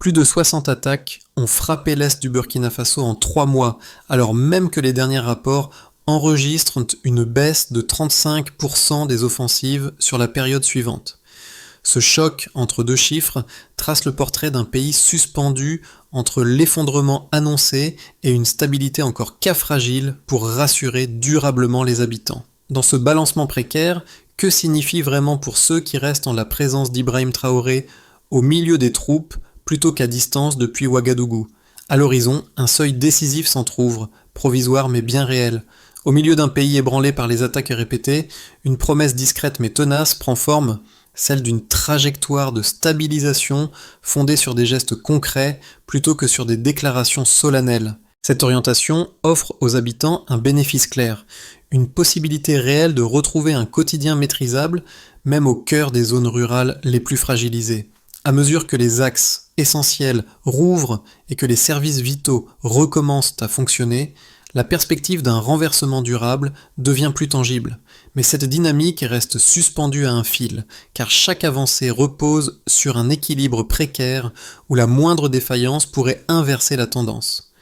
Plus de 60 attaques ont frappé l'est du Burkina Faso en 3 mois, alors même que les derniers rapports enregistrent une baisse de 35% des offensives sur la période suivante. Ce choc entre deux chiffres trace le portrait d'un pays suspendu entre l'effondrement annoncé et une stabilité encore fragile pour rassurer durablement les habitants. Dans ce balancement précaire, que signifie vraiment pour ceux qui restent en la présence d'Ibrahim Traoré au milieu des troupes plutôt qu'à distance depuis Ouagadougou? À l'horizon, un seuil décisif s'entrouvre, provisoire mais bien réel. Au milieu d'un pays ébranlé par les attaques répétées, une promesse discrète mais tenace prend forme, celle d'une trajectoire de stabilisation fondée sur des gestes concrets plutôt que sur des déclarations solennelles. Cette orientation offre aux habitants un bénéfice clair, une possibilité réelle de retrouver un quotidien maîtrisable, même au cœur des zones rurales les plus fragilisées. À mesure que les axes essentiels rouvrent et que les services vitaux recommencent à fonctionner, la perspective d'un renversement durable devient plus tangible. Mais cette dynamique reste suspendue à un fil, car chaque avancée repose sur un équilibre précaire où la moindre défaillance pourrait inverser la tendance.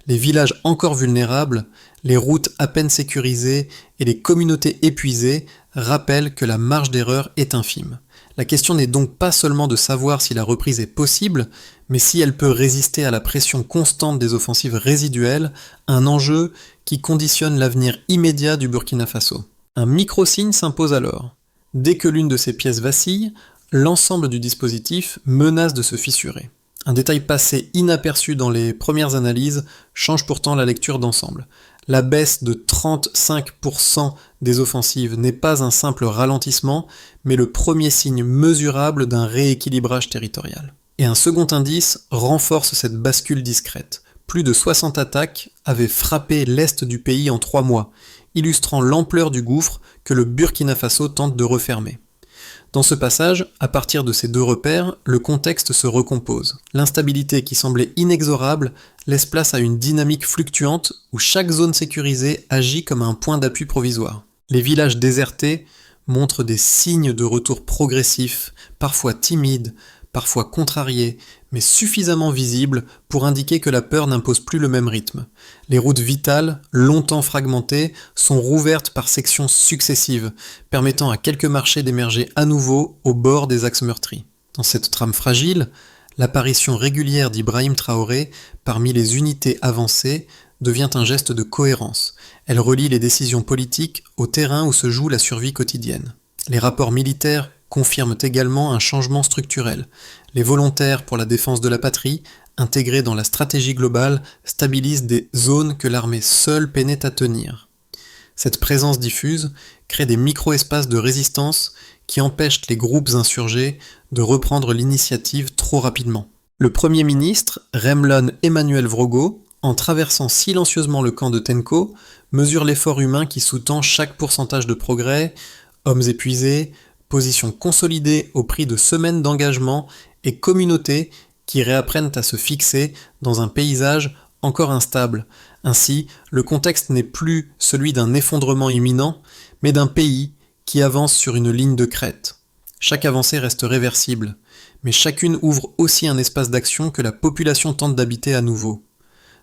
Les villages encore vulnérables, les routes à peine sécurisées et les communautés épuisées rappellent que la marge d'erreur est infime. La question n'est donc pas seulement de savoir si la reprise est possible, mais si elle peut résister à la pression constante des offensives résiduelles, un enjeu qui conditionne l'avenir immédiat du Burkina Faso. Un micro-signe s'impose alors. Dès que l'une de ces pièces vacille, l'ensemble du dispositif menace de se fissurer. Un détail passé inaperçu dans les premières analyses change pourtant la lecture d'ensemble. La baisse de 35% des offensives n'est pas un simple ralentissement, mais le premier signe mesurable d'un rééquilibrage territorial. Et un second indice renforce cette bascule discrète. Plus de 60 attaques avaient frappé l'est du pays en 3 mois, illustrant l'ampleur du gouffre que le Burkina Faso tente de refermer. Dans ce passage, à partir de ces deux repères, le contexte se recompose. L'instabilité qui semblait inexorable laisse place à une dynamique fluctuante où chaque zone sécurisée agit comme un point d'appui provisoire. Les villages désertés montrent des signes de retour progressif, parfois timides, parfois contrariés, mais suffisamment visibles pour indiquer que la peur n'impose plus le même rythme. Les routes vitales, longtemps fragmentées, sont rouvertes par sections successives, permettant à quelques marchés d'émerger à nouveau au bord des axes meurtris. Dans cette trame fragile, l'apparition régulière d'Ibrahim Traoré parmi les unités avancées devient un geste de cohérence. Elle relie les décisions politiques au terrain où se joue la survie quotidienne. Les rapports militaires confirment également un changement structurel. Les volontaires pour la défense de la patrie, intégrés dans la stratégie globale, stabilisent des zones que l'armée seule peinait à tenir. Cette présence diffuse crée des micro-espaces de résistance qui empêchent les groupes insurgés de reprendre l'initiative trop rapidement. Le Premier ministre, Remlon Emmanuel Vrogo, en traversant silencieusement le camp de Tenko, mesure l'effort humain qui sous-tend chaque pourcentage de progrès, hommes épuisés, positions consolidées au prix de semaines d'engagement et communautés qui réapprennent à se fixer dans un paysage encore instable. Ainsi, le contexte n'est plus celui d'un effondrement imminent, mais d'un pays qui avance sur une ligne de crête. Chaque avancée reste réversible, mais chacune ouvre aussi un espace d'action que la population tente d'habiter à nouveau.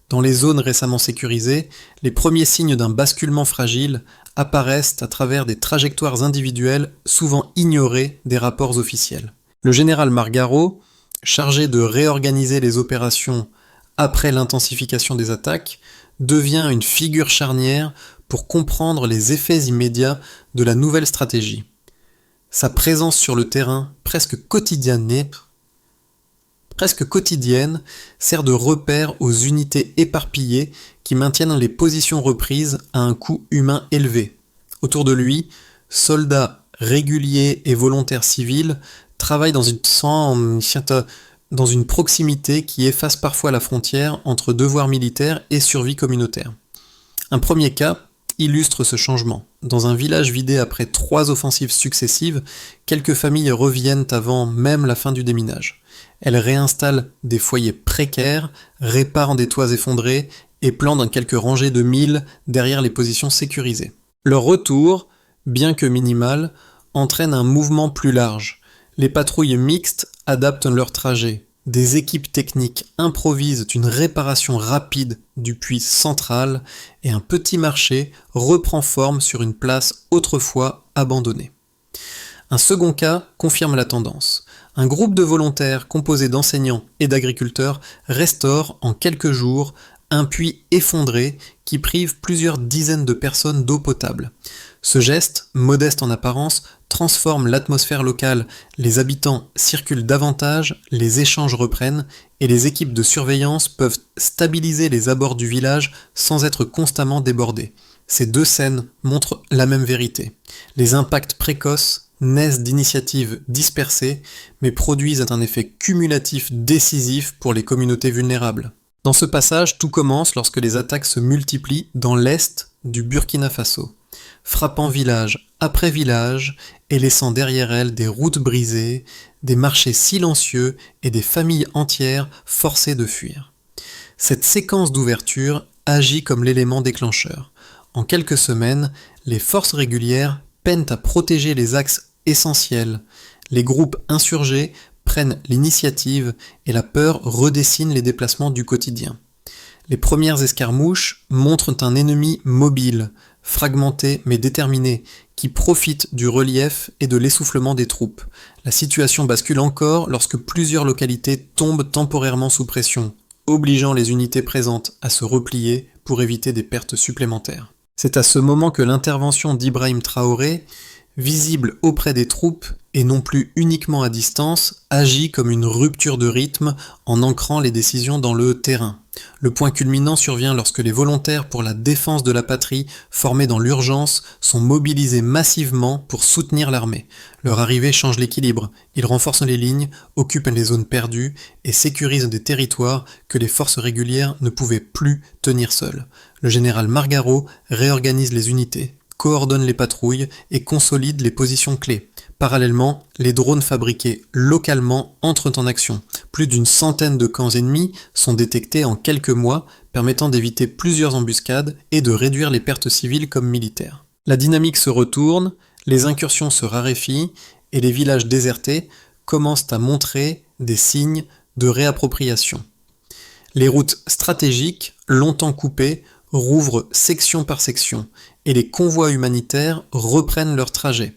Dans les zones récemment sécurisées, les premiers signes d'un basculement fragile apparaissent à travers des trajectoires individuelles souvent ignorées des rapports officiels. Le général Margaro, chargé de réorganiser les opérations après l'intensification des attaques, devient une figure charnière pour comprendre les effets immédiats de la nouvelle stratégie. Sa présence sur le terrain, presque quotidienne, sert de repère aux unités éparpillées qui maintiennent les positions reprises à un coût humain élevé. Autour de lui, soldats réguliers et volontaires civils travaillent dans une proximité qui efface parfois la frontière entre devoir militaire et survie communautaire. Un premier cas illustre ce changement. Dans un village vidé après 3 offensives successives, quelques familles reviennent avant même la fin du déminage. Elles réinstallent des foyers précaires, réparent des toits effondrés et plantent quelques rangées de milles derrière les positions sécurisées. Leur retour, bien que minimal, entraîne un mouvement plus large. Les patrouilles mixtes adaptent leur trajet. des équipes techniques improvisent une réparation rapide du puits central et un petit marché reprend forme sur une place autrefois abandonnée. Un second cas confirme la tendance. Un groupe de volontaires composé d'enseignants et d'agriculteurs restaure en quelques jours un puits effondré qui prive plusieurs dizaines de personnes d'eau potable. Ce geste, modeste en apparence, transforme l'atmosphère locale, les habitants circulent davantage, les échanges reprennent et les équipes de surveillance peuvent stabiliser les abords du village sans être constamment débordées. Ces deux scènes montrent la même vérité. Les impacts précoces naissent d'initiatives dispersées mais produisent un effet cumulatif décisif pour les communautés vulnérables. Dans ce passage, tout commence lorsque les attaques se multiplient dans l'est du Burkina Faso, frappant village après village et laissant derrière elles des routes brisées, des marchés silencieux et des familles entières forcées de fuir. Cette séquence d'ouverture agit comme l'élément déclencheur. En quelques semaines, les forces régulières peinent à protéger les axes essentiels. Les groupes insurgés prennent l'initiative et la peur redessine les déplacements du quotidien. Les premières escarmouches montrent un ennemi mobile, fragmenté mais déterminé, qui profite du relief et de l'essoufflement des troupes. La situation bascule encore lorsque plusieurs localités tombent temporairement sous pression, obligeant les unités présentes à se replier pour éviter des pertes supplémentaires. C'est à ce moment que l'intervention d'Ibrahim Traoré, visible auprès des troupes et non plus uniquement à distance, agit comme une rupture de rythme en ancrant les décisions dans le terrain. Le point culminant survient lorsque les volontaires pour la défense de la patrie, formés dans l'urgence, sont mobilisés massivement pour soutenir l'armée. Leur arrivée change l'équilibre, ils renforcent les lignes, occupent les zones perdues et sécurisent des territoires que les forces régulières ne pouvaient plus tenir seules. Le général Margaro réorganise les unités, coordonne les patrouilles et consolide les positions clés. Parallèlement, les drones fabriqués localement entrent en action. Plus d'une centaine de camps ennemis sont détectés en quelques mois, permettant d'éviter plusieurs embuscades et de réduire les pertes civiles comme militaires. La dynamique se retourne, les incursions se raréfient et les villages désertés commencent à montrer des signes de réappropriation. Les routes stratégiques, longtemps coupées, rouvrent section par section et les convois humanitaires reprennent leur trajet.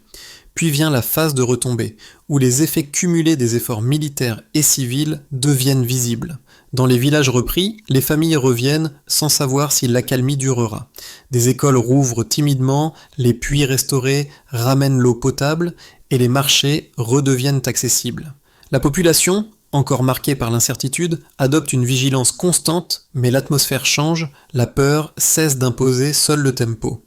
Puis vient la phase de retombée, où les effets cumulés des efforts militaires et civils deviennent visibles. Dans les villages repris, les familles reviennent sans savoir si l'accalmie durera. Des écoles rouvrent timidement, les puits restaurés ramènent l'eau potable et les marchés redeviennent accessibles. La population, encore marquée par l'incertitude, adopte une vigilance constante, mais l'atmosphère change, la peur cesse d'imposer seul le tempo.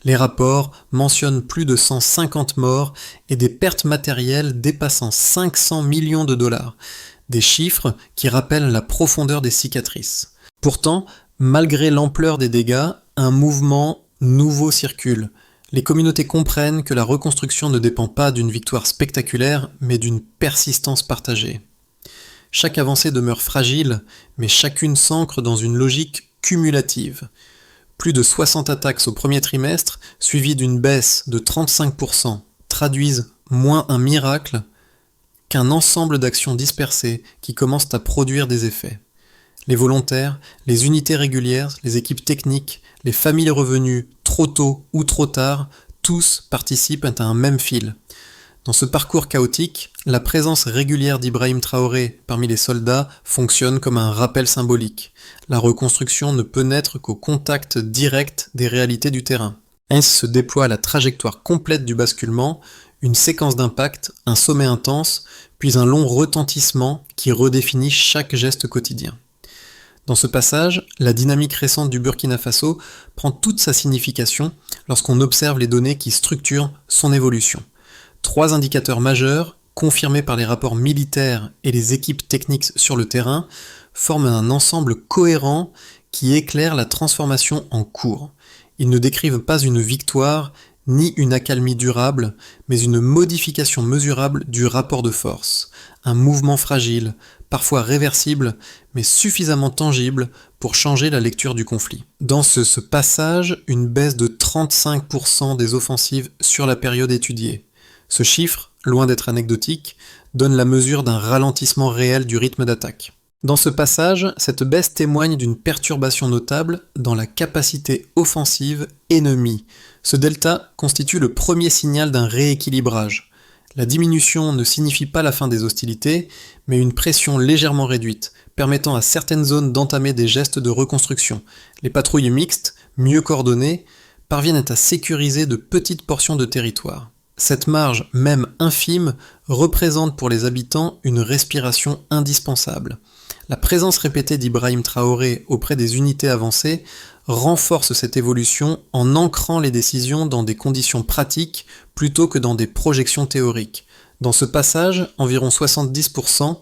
Les rapports mentionnent plus de 150 morts et des pertes matérielles dépassant 500 millions de dollars, des chiffres qui rappellent la profondeur des cicatrices. Pourtant, malgré l'ampleur des dégâts, un mouvement nouveau circule. Les communautés comprennent que la reconstruction ne dépend pas d'une victoire spectaculaire, mais d'une persistance partagée. Chaque avancée demeure fragile, mais chacune s'ancre dans une logique cumulative. Plus de 60 attaques au premier trimestre, suivies d'une baisse de 35%, traduisent moins un miracle qu'un ensemble d'actions dispersées qui commencent à produire des effets. Les volontaires, les unités régulières, les équipes techniques, les familles revenues trop tôt ou trop tard, tous participent à un même fil. Dans ce parcours chaotique, la présence régulière d'Ibrahim Traoré parmi les soldats fonctionne comme un rappel symbolique. La reconstruction ne peut naître qu'au contact direct des réalités du terrain. Ainsi se déploie la trajectoire complète du basculement, une séquence d'impact, un sommet intense, puis un long retentissement qui redéfinit chaque geste quotidien. Dans ce passage, la dynamique récente du Burkina Faso prend toute sa signification lorsqu'on observe les données qui structurent son évolution. 3 indicateurs majeurs, confirmés par les rapports militaires et les équipes techniques sur le terrain, forment un ensemble cohérent qui éclaire la transformation en cours. Ils ne décrivent pas une victoire ni une accalmie durable, mais une modification mesurable du rapport de force, un mouvement fragile, parfois réversible, mais suffisamment tangible pour changer la lecture du conflit. Dans ce passage, une baisse de 35% des offensives sur la période étudiée. Ce chiffre loin d'être anecdotique, donne la mesure d'un ralentissement réel du rythme d'attaque. Dans ce passage, cette baisse témoigne d'une perturbation notable dans la capacité offensive ennemie. Ce delta constitue le premier signal d'un rééquilibrage. La diminution ne signifie pas la fin des hostilités, mais une pression légèrement réduite, permettant à certaines zones d'entamer des gestes de reconstruction. Les patrouilles mixtes, mieux coordonnées, parviennent à sécuriser de petites portions de territoire. Cette marge, même infime, représente pour les habitants une respiration indispensable. La présence répétée d'Ibrahim Traoré auprès des unités avancées renforce cette évolution en ancrant les décisions dans des conditions pratiques plutôt que dans des projections théoriques. Dans ce passage, environ 70%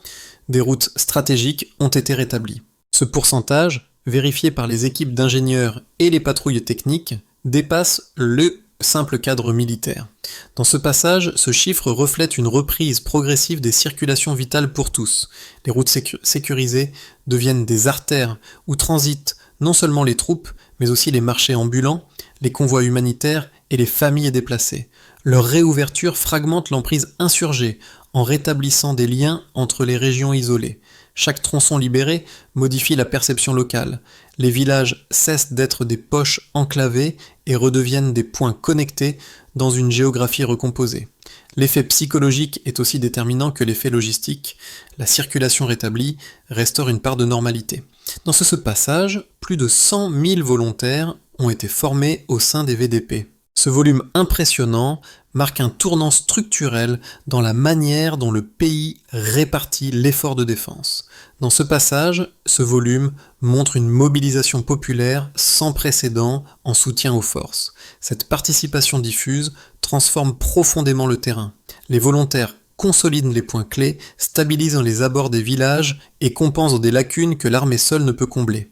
des routes stratégiques ont été rétablies. Ce pourcentage, vérifié par les équipes d'ingénieurs et les patrouilles techniques, dépasse le simple cadre militaire. Dans ce passage, ce chiffre reflète une reprise progressive des circulations vitales pour tous. Les routes sécurisées deviennent des artères où transitent non seulement les troupes, mais aussi les marchés ambulants, les convois humanitaires et les familles déplacées. Leur réouverture fragmente l'emprise insurgée en rétablissant des liens entre les régions isolées. Chaque tronçon libéré modifie la perception locale. Les villages cessent d'être des poches enclavées et redeviennent des points connectés dans une géographie recomposée. L'effet psychologique est aussi déterminant que l'effet logistique. La circulation rétablie restaure une part de normalité. Dans ce passage, plus de 100 000 volontaires ont été formés au sein des VDP. Ce volume impressionnant marque un tournant structurel dans la manière dont le pays répartit l'effort de défense. Dans ce passage, ce volume montre une mobilisation populaire sans précédent en soutien aux forces. Cette participation diffuse transforme profondément le terrain. Les volontaires consolident les points clés, stabilisent les abords des villages et compensent des lacunes que l'armée seule ne peut combler.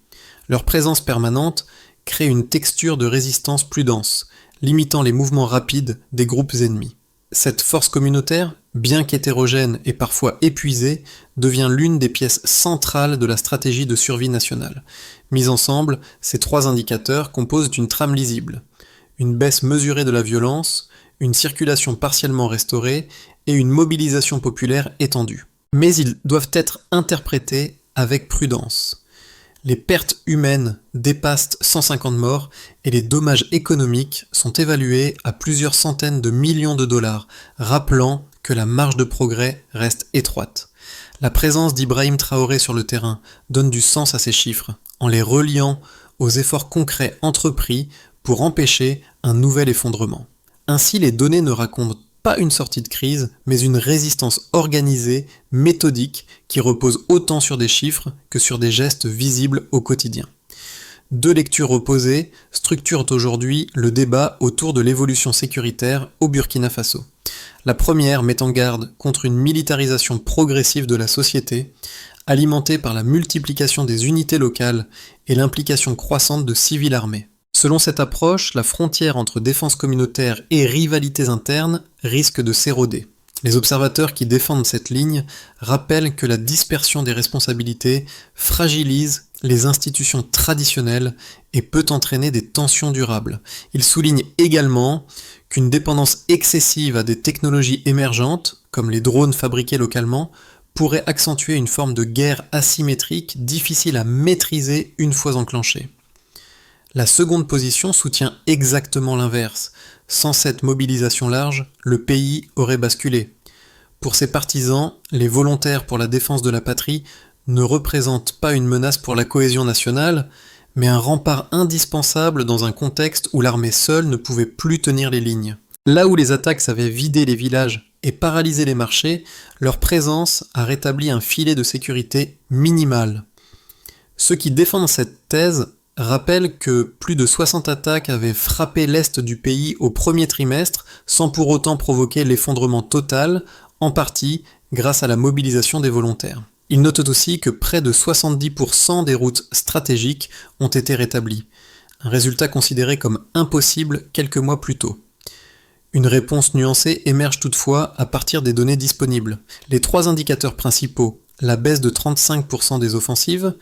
Leur présence permanente crée une texture de résistance plus dense, limitant les mouvements rapides des groupes ennemis. Cette force communautaire, bien qu'hétérogène et parfois épuisée, devient l'une des pièces centrales de la stratégie de survie nationale. Mis ensemble, ces trois indicateurs composent une trame lisible. Une baisse mesurée de la violence, une circulation partiellement restaurée et une mobilisation populaire étendue. Mais ils doivent être interprétés avec prudence. Les pertes humaines dépassent 150 morts et les dommages économiques sont évalués à plusieurs centaines de millions de dollars, rappelant que la marge de progrès reste étroite. La présence d'Ibrahim Traoré sur le terrain donne du sens à ces chiffres, en les reliant aux efforts concrets entrepris pour empêcher un nouvel effondrement. Ainsi, les données ne racontent pas une sortie de crise, mais une résistance organisée, méthodique, qui repose autant sur des chiffres que sur des gestes visibles au quotidien. Deux lectures opposées structurent aujourd'hui le débat autour de l'évolution sécuritaire au Burkina Faso. La première met en garde contre une militarisation progressive de la société, alimentée par la multiplication des unités locales et l'implication croissante de civils armés. Selon cette approche, la frontière entre défense communautaire et rivalités internes risque de s'éroder. Les observateurs qui défendent cette ligne rappellent que la dispersion des responsabilités fragilise les institutions traditionnelles et peut entraîner des tensions durables. Ils soulignent également qu'une dépendance excessive à des technologies émergentes, comme les drones fabriqués localement, pourrait accentuer une forme de guerre asymétrique difficile à maîtriser une fois enclenchée. La seconde position soutient exactement l'inverse. Sans cette mobilisation large, le pays aurait basculé. Pour ses partisans, les volontaires pour la défense de la patrie ne représentent pas une menace pour la cohésion nationale, mais un rempart indispensable dans un contexte où l'armée seule ne pouvait plus tenir les lignes. Là où les attaques avaient vidé les villages et paralysé les marchés, leur présence a rétabli un filet de sécurité minimal. Ceux qui défendent cette thèse rappelle que plus de 60 attaques avaient frappé l'est du pays au premier trimestre sans pour autant provoquer l'effondrement total, en partie grâce à la mobilisation des volontaires. Il note aussi que près de 70% des routes stratégiques ont été rétablies, un résultat considéré comme impossible quelques mois plus tôt. Une réponse nuancée émerge toutefois à partir des données disponibles. Les trois indicateurs principaux, la baisse de 35% des offensives,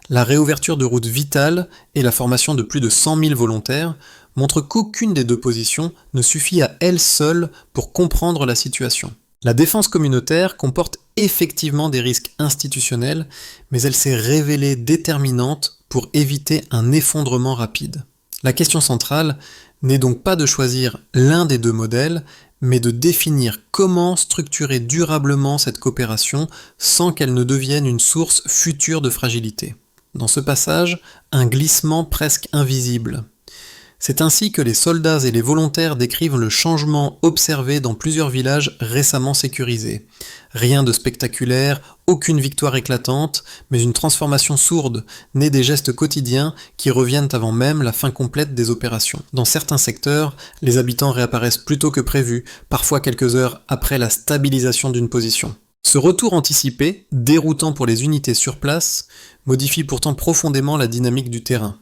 la réouverture de routes vitales et la formation de plus de 100 000 volontaires, montrent qu'aucune des deux positions ne suffit à elle seule pour comprendre la situation. La défense communautaire comporte effectivement des risques institutionnels, mais elle s'est révélée déterminante pour éviter un effondrement rapide. La question centrale n'est donc pas de choisir l'un des deux modèles, mais de définir comment structurer durablement cette coopération sans qu'elle ne devienne une source future de fragilité. Dans ce passage, un glissement presque invisible. C'est ainsi que les soldats et les volontaires décrivent le changement observé dans plusieurs villages récemment sécurisés. Rien de spectaculaire, aucune victoire éclatante, mais une transformation sourde, née des gestes quotidiens qui reviennent avant même la fin complète des opérations. Dans certains secteurs, les habitants réapparaissent plus tôt que prévu, parfois quelques heures après la stabilisation d'une position. Ce retour anticipé, déroutant pour les unités sur place, modifie pourtant profondément la dynamique du terrain.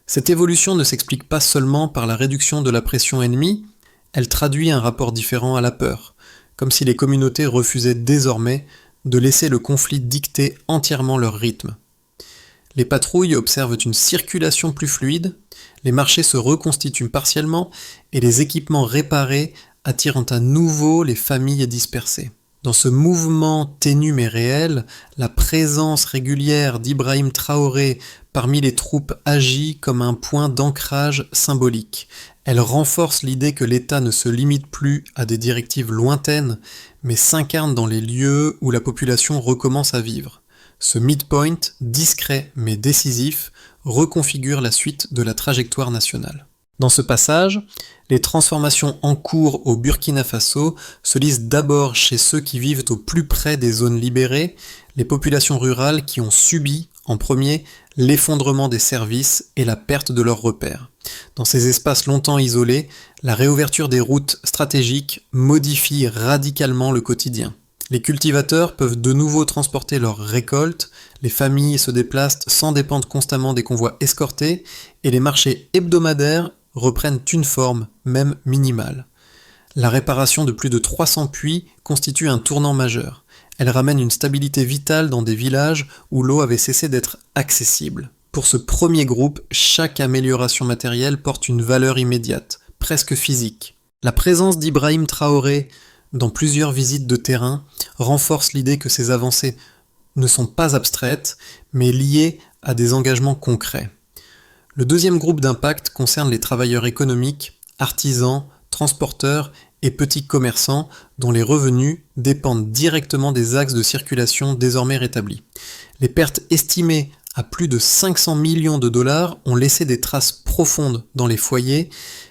Cette évolution ne s'explique pas seulement par la réduction de la pression ennemie, elle traduit un rapport différent à la peur, comme si les communautés refusaient désormais de laisser le conflit dicter entièrement leur rythme. Les patrouilles observent une circulation plus fluide, les marchés se reconstituent partiellement et les équipements réparés attirent à nouveau les familles dispersées. Dans ce mouvement ténu mais réel, la présence régulière d'Ibrahim Traoré parmi les troupes agit comme un point d'ancrage symbolique. Elle renforce l'idée que l'État ne se limite plus à des directives lointaines, mais s'incarne dans les lieux où la population recommence à vivre. Ce midpoint, discret mais décisif, reconfigure la suite de la trajectoire nationale. Dans ce passage, les transformations en cours au Burkina Faso se lisent d'abord chez ceux qui vivent au plus près des zones libérées, les populations rurales qui ont subi, en premier, l'effondrement des services et la perte de leurs repères. Dans ces espaces longtemps isolés, la réouverture des routes stratégiques modifie radicalement le quotidien. Les cultivateurs peuvent de nouveau transporter leurs récoltes, les familles se déplacent sans dépendre constamment des convois escortés, et les marchés hebdomadaires reprennent une forme, même minimale. La réparation de plus de 300 puits constitue un tournant majeur. Elle ramène une stabilité vitale dans des villages où l'eau avait cessé d'être accessible. Pour ce premier groupe, chaque amélioration matérielle porte une valeur immédiate, presque physique. La présence d'Ibrahim Traoré dans plusieurs visites de terrain renforce l'idée que ces avancées ne sont pas abstraites, mais liées à des engagements concrets. Le deuxième groupe d'impact concerne les travailleurs économiques, artisans, transporteurs et petits commerçants dont les revenus dépendent directement des axes de circulation désormais rétablis. Les pertes estimées à plus de 500 millions de dollars ont laissé des traces profondes dans les foyers,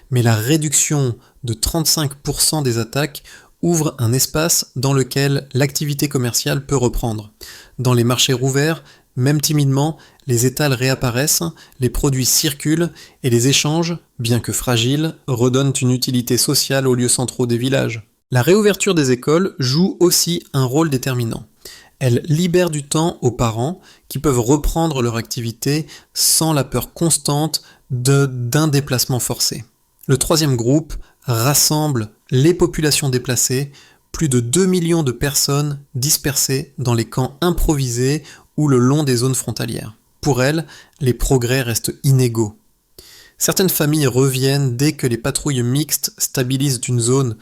mais la réduction de 35% des attaques ouvre un espace dans lequel l'activité commerciale peut reprendre. Dans les marchés rouverts, même timidement, les étals réapparaissent, les produits circulent et les échanges, bien que fragiles, redonnent une utilité sociale aux lieux centraux des villages. La réouverture des écoles joue aussi un rôle déterminant. Elle libère du temps aux parents qui peuvent reprendre leur activité sans la peur constante d'un déplacement forcé. Le troisième groupe rassemble les populations déplacées, plus de 2 millions de personnes dispersées dans les camps improvisés ou le long des zones frontalières. Pour elles, les progrès restent inégaux. Certaines familles reviennent dès que les patrouilles mixtes stabilisent une zone,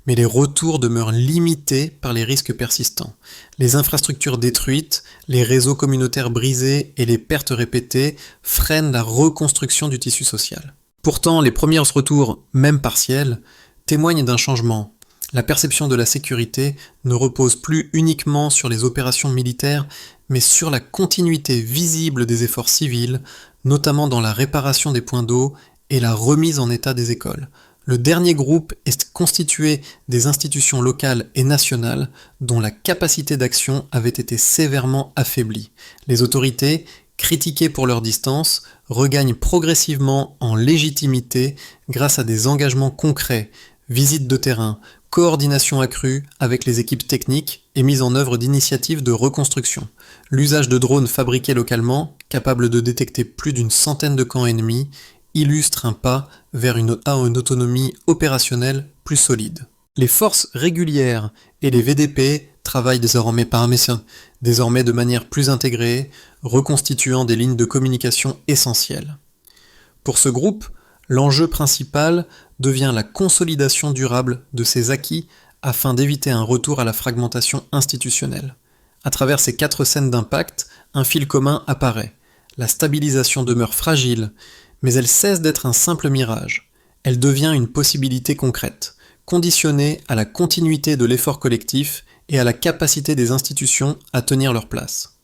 mais les retours demeurent limités par les risques persistants. Les infrastructures détruites, les réseaux communautaires brisés et les pertes répétées freinent la reconstruction du tissu social. Pourtant, les premiers retours, même partiels, témoignent d'un changement. La perception de la sécurité ne repose plus uniquement sur les opérations militaires, mais sur la continuité visible des efforts civils, notamment dans la réparation des points d'eau et la remise en état des écoles. Le dernier groupe est constitué des institutions locales et nationales dont la capacité d'action avait été sévèrement affaiblie. Les autorités, critiquées pour leur distance, regagnent progressivement en légitimité grâce à des engagements concrets, visites de terrain, coordination accrue avec les équipes techniques et mise en œuvre d'initiatives de reconstruction. L'usage de drones fabriqués localement, capables de détecter plus d'une centaine de camps ennemis, illustre un pas vers une autonomie opérationnelle plus solide. Les forces régulières et les VDP travaillent désormais de manière plus intégrée, reconstituant des lignes de communication essentielles. Pour ce groupe, l'enjeu principal devient la consolidation durable de ces acquis afin d'éviter un retour à la fragmentation institutionnelle. À travers ces 4 scènes d'impact, un fil commun apparaît. La stabilisation demeure fragile, mais elle cesse d'être un simple mirage. Elle devient une possibilité concrète, conditionnée à la continuité de l'effort collectif et à la capacité des institutions à tenir leur place.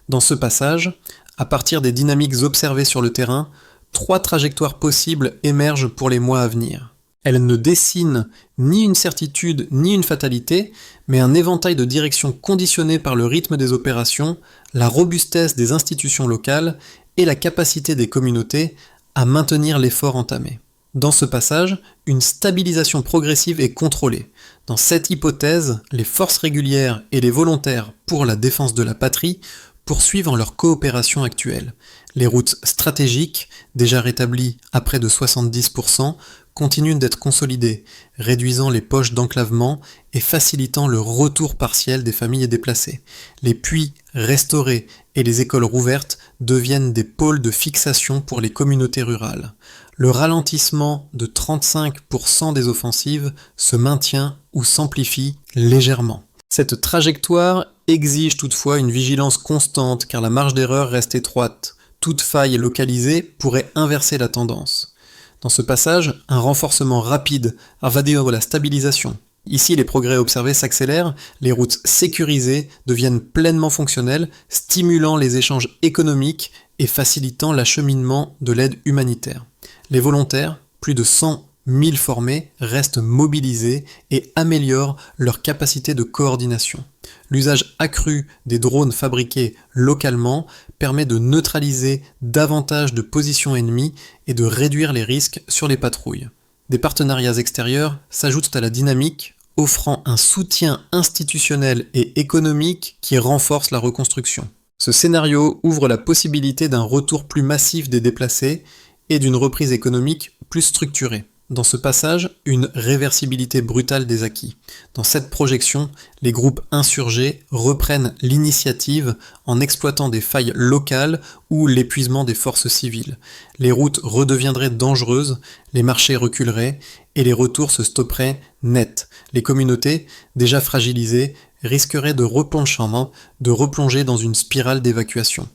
Dans ce passage, à partir des dynamiques observées sur le terrain, 3 trajectoires possibles émergent pour les mois à venir. Elles ne dessinent ni une certitude ni une fatalité, mais un éventail de directions conditionnées par le rythme des opérations, la robustesse des institutions locales et la capacité des communautés à maintenir l'effort entamé. Dans ce passage, une stabilisation progressive est contrôlée. Dans cette hypothèse, les forces régulières et les volontaires pour la défense de la patrie poursuivent leur coopération actuelle. Les routes stratégiques, déjà rétablies à près de 70%, continuent d'être consolidées, réduisant les poches d'enclavement et facilitant le retour partiel des familles déplacées. Les puits restaurés et les écoles rouvertes deviennent des pôles de fixation pour les communautés rurales. Le ralentissement de 35% des offensives se maintient ou s'amplifie légèrement. Cette trajectoire exige toutefois une vigilance constante car la marge d'erreur reste étroite. Toute faille localisée pourrait inverser la tendance. Dans ce passage, un renforcement rapide va dire la stabilisation. Ici, les progrès observés s'accélèrent, les routes sécurisées deviennent pleinement fonctionnelles, stimulant les échanges économiques et facilitant l'acheminement de l'aide humanitaire. Les volontaires, plus de 100 000 formés, restent mobilisés et améliorent leur capacité de coordination. L'usage accru des drones fabriqués localement permet de neutraliser davantage de positions ennemies et de réduire les risques sur les patrouilles. Des partenariats extérieurs s'ajoutent à la dynamique, offrant un soutien institutionnel et économique qui renforce la reconstruction. Ce scénario ouvre la possibilité d'un retour plus massif des déplacés et d'une reprise économique plus structurée. Dans ce passage, une réversibilité brutale des acquis. Dans cette projection, les groupes insurgés reprennent l'initiative en exploitant des failles locales ou l'épuisement des forces civiles. Les routes redeviendraient dangereuses, les marchés reculeraient et les retours se stopperaient net. Les communautés, déjà fragilisées, risqueraient de replonger dans une spirale d'évacuation.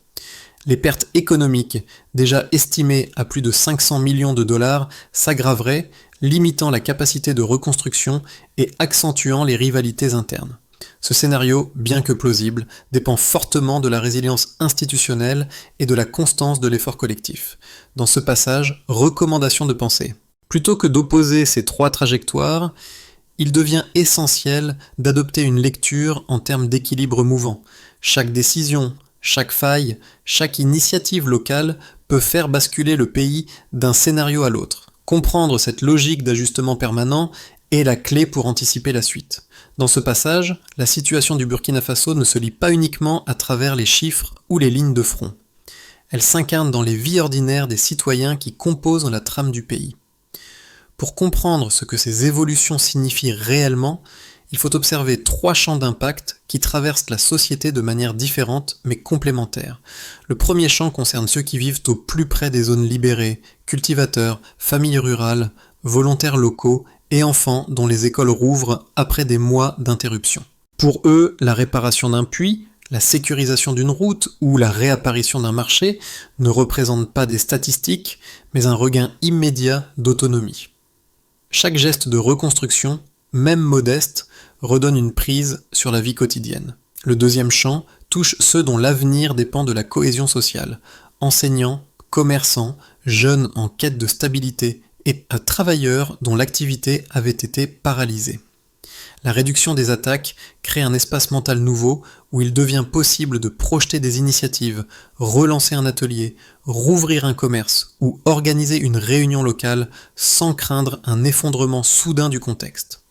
Les pertes économiques, déjà estimées à plus de 500 millions de dollars, s'aggraveraient, limitant la capacité de reconstruction et accentuant les rivalités internes. Ce scénario, bien que plausible, dépend fortement de la résilience institutionnelle et de la constance de l'effort collectif. Dans ce passage, recommandation de pensée. Plutôt que d'opposer ces 3 trajectoires, il devient essentiel d'adopter une lecture en termes d'équilibre mouvant. Chaque décision, chaque faille, chaque initiative locale peut faire basculer le pays d'un scénario à l'autre. Comprendre cette logique d'ajustement permanent est la clé pour anticiper la suite. Dans ce passage, la situation du Burkina Faso ne se lit pas uniquement à travers les chiffres ou les lignes de front. Elle s'incarne dans les vies ordinaires des citoyens qui composent la trame du pays. Pour comprendre ce que ces évolutions signifient réellement, il faut observer 3 champs d'impact qui traversent la société de manière différente mais complémentaire. Le premier champ concerne ceux qui vivent au plus près des zones libérées, cultivateurs, familles rurales, volontaires locaux et enfants dont les écoles rouvrent après des mois d'interruption. Pour eux, la réparation d'un puits, la sécurisation d'une route ou la réapparition d'un marché ne représentent pas des statistiques, mais un regain immédiat d'autonomie. Chaque geste de reconstruction, même modeste, redonne une prise sur la vie quotidienne. Le deuxième champ touche ceux dont l'avenir dépend de la cohésion sociale. Enseignants, commerçants, jeunes en quête de stabilité et travailleurs dont l'activité avait été paralysée. La réduction des attaques crée un espace mental nouveau où il devient possible de projeter des initiatives, relancer un atelier, rouvrir un commerce ou organiser une réunion locale sans craindre un effondrement soudain du contexte.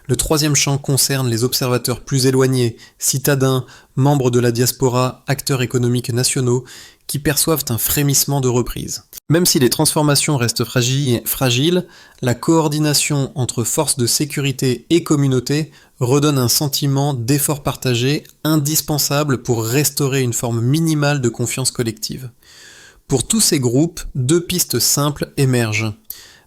Le troisième champ concerne les observateurs plus éloignés, citadins, membres de la diaspora, acteurs économiques nationaux, qui perçoivent un frémissement de reprise. Même si les transformations restent fragiles, la coordination entre forces de sécurité et communautés redonne un sentiment d'effort partagé indispensable pour restaurer une forme minimale de confiance collective. Pour tous ces groupes, 2 pistes simples émergent.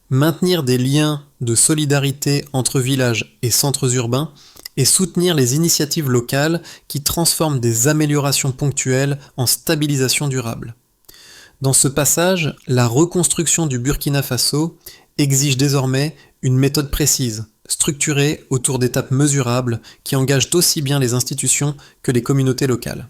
maintenir des liens de solidarité entre villages et centres urbains, et soutenir les initiatives locales qui transforment des améliorations ponctuelles en stabilisation durable. Dans ce passage, la reconstruction du Burkina Faso exige désormais une méthode précise, structurée autour d'étapes mesurables qui engagent aussi bien les institutions que les communautés locales.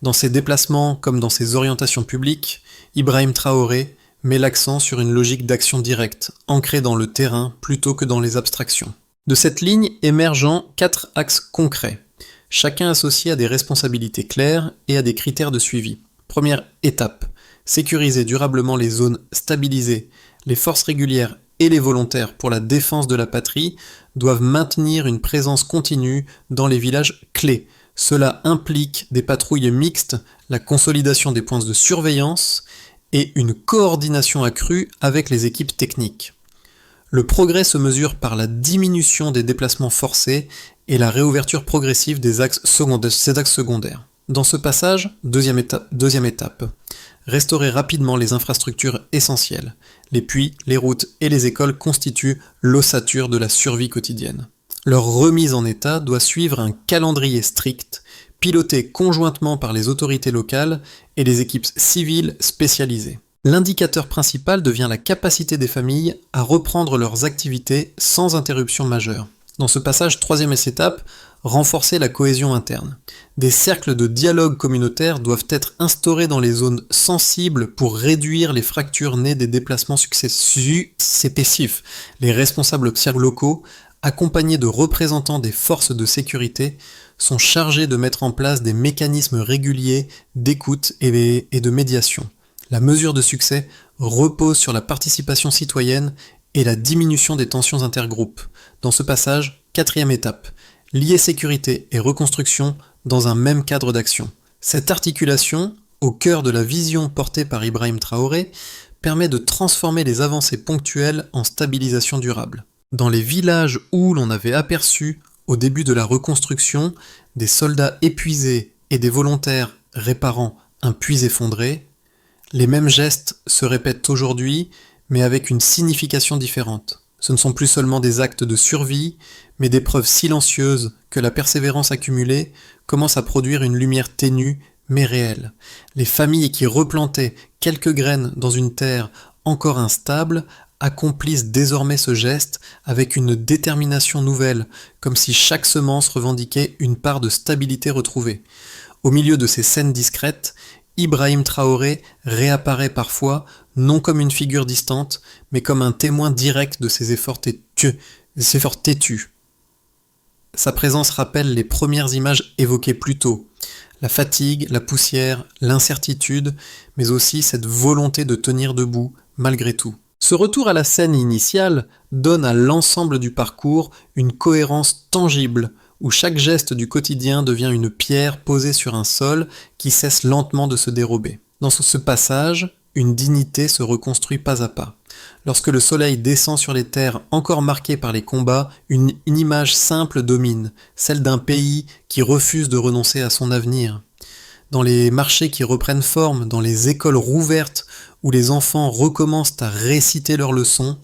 Dans ses déplacements comme dans ses orientations publiques, Ibrahim Traoré met l'accent sur une logique d'action directe, ancrée dans le terrain plutôt que dans les abstractions. De cette ligne émergent 4 axes concrets, chacun associé à des responsabilités claires et à des critères de suivi. Première étape, sécuriser durablement les zones stabilisées. Les forces régulières et les volontaires pour la défense de la patrie doivent maintenir une présence continue dans les villages clés. Cela implique des patrouilles mixtes, la consolidation des points de surveillance et une coordination accrue avec les équipes techniques. Le progrès se mesure par la diminution des déplacements forcés et la réouverture progressive des axes secondaires. Dans ce passage, deuxième étape, restaurer rapidement les infrastructures essentielles. Les puits, les routes et les écoles constituent l'ossature de la survie quotidienne. Leur remise en état doit suivre un calendrier strict, piloté conjointement par les autorités locales et les équipes civiles spécialisées. L'indicateur principal devient la capacité des familles à reprendre leurs activités sans interruption majeure. Dans ce passage, troisième étape, renforcer la cohésion interne. Des cercles de dialogue communautaire doivent être instaurés dans les zones sensibles pour réduire les fractures nées des déplacements successifs. Les responsables locaux, accompagnés de représentants des forces de sécurité, sont chargés de mettre en place des mécanismes réguliers d'écoute et de médiation. La mesure de succès repose sur la participation citoyenne et la diminution des tensions intergroupes. Dans ce passage, quatrième étape, lier sécurité et reconstruction dans un même cadre d'action. Cette articulation, au cœur de la vision portée par Ibrahim Traoré, permet de transformer les avancées ponctuelles en stabilisation durable. Dans les villages où l'on avait aperçu, au début de la reconstruction, des soldats épuisés et des volontaires réparant un puits effondré, les mêmes gestes se répètent aujourd'hui, mais avec une signification différente. Ce ne sont plus seulement des actes de survie, mais des preuves silencieuses que la persévérance accumulée commence à produire une lumière ténue, mais réelle. Les familles qui replantaient quelques graines dans une terre encore instable accomplissent désormais ce geste avec une détermination nouvelle, comme si chaque semence revendiquait une part de stabilité retrouvée. Au milieu de ces scènes discrètes, Ibrahim Traoré réapparaît parfois, non comme une figure distante, mais comme un témoin direct de ses efforts têtus. Sa présence rappelle les premières images évoquées plus tôt, la fatigue, la poussière, l'incertitude, mais aussi cette volonté de tenir debout malgré tout. Ce retour à la scène initiale donne à l'ensemble du parcours une cohérence tangible, où chaque geste du quotidien devient une pierre posée sur un sol qui cesse lentement de se dérober. Dans ce passage, une dignité se reconstruit pas à pas. Lorsque le soleil descend sur les terres encore marquées par les combats, une image simple domine, celle d'un pays qui refuse de renoncer à son avenir. Dans les marchés qui reprennent forme, dans les écoles rouvertes où les enfants recommencent à réciter leurs leçons,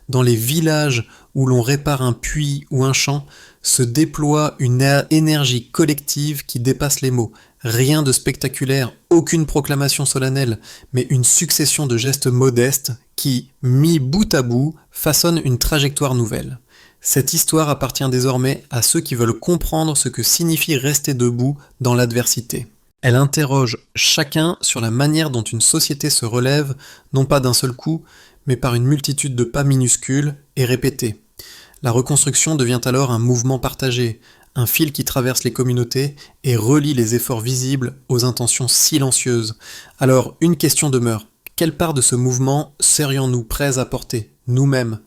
dans les villages où l'on répare un puits ou un champ, se déploie une énergie collective qui dépasse les mots. Rien de spectaculaire, aucune proclamation solennelle, mais une succession de gestes modestes qui, mis bout à bout, façonnent une trajectoire nouvelle. Cette histoire appartient désormais à ceux qui veulent comprendre ce que signifie rester debout dans l'adversité. Elle interroge chacun sur la manière dont une société se relève, non pas d'un seul coup, mais par une multitude de pas minuscules et répétés. La reconstruction devient alors un mouvement partagé, un fil qui traverse les communautés et relie les efforts visibles aux intentions silencieuses. Alors, une question demeure. Quelle part de ce mouvement serions-nous prêts à porter, nous-mêmes,